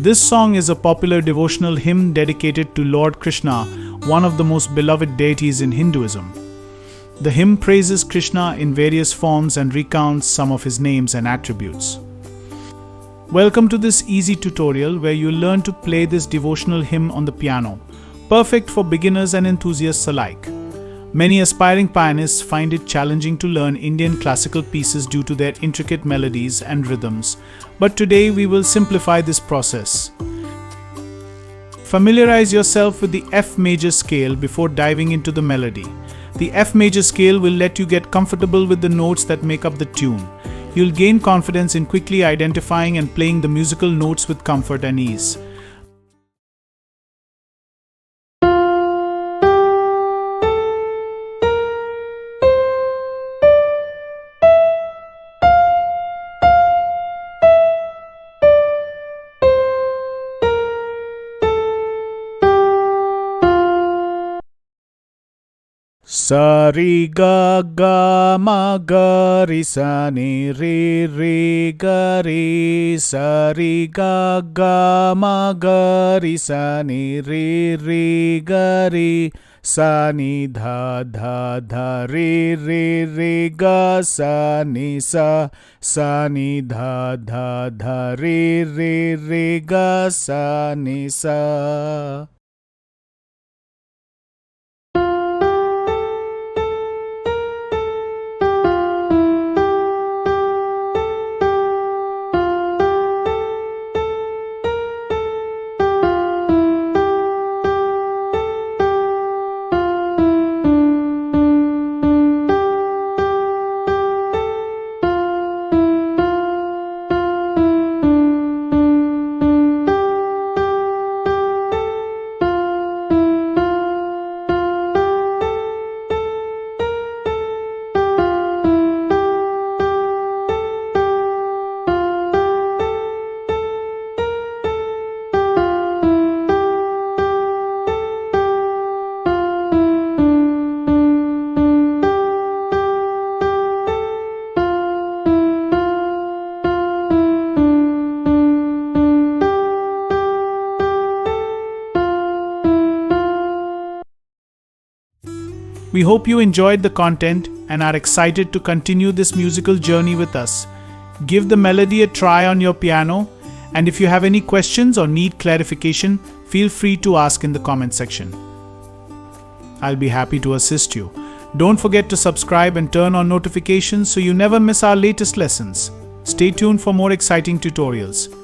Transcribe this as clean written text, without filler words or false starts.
This song is a popular devotional hymn dedicated to Lord Krishna, one of the most beloved deities in Hinduism. The hymn praises Krishna in various forms and recounts some of his names and attributes. Welcome to this easy tutorial where you'll learn to play this devotional hymn on the piano, perfect for beginners and enthusiasts alike. Many aspiring pianists find it challenging to learn Indian classical pieces due to their intricate melodies and rhythms, but today we will simplify this process. Familiarize yourself with the F major scale before diving into the melody. The F major scale will let you get comfortable with the notes that make up the tune. You'll gain confidence in quickly identifying and playing the musical notes with comfort and ease. Sa re ga ga ma ga re sa ni re re ga re. Sa re ga ga ma ga re sa ni re re ga re. Sa ni dha dha dha re re re ga sa ni sa. Sa ni dha dha dha re re re ga sa ni sa. We hope you enjoyed the content and are excited to continue this musical journey with us. Give the melody a try on your piano, and if you have any questions or need clarification, feel free to ask in the comment section. I'll be happy to assist you. Don't forget to subscribe and turn on notifications so you never miss our latest lessons. Stay tuned for more exciting tutorials.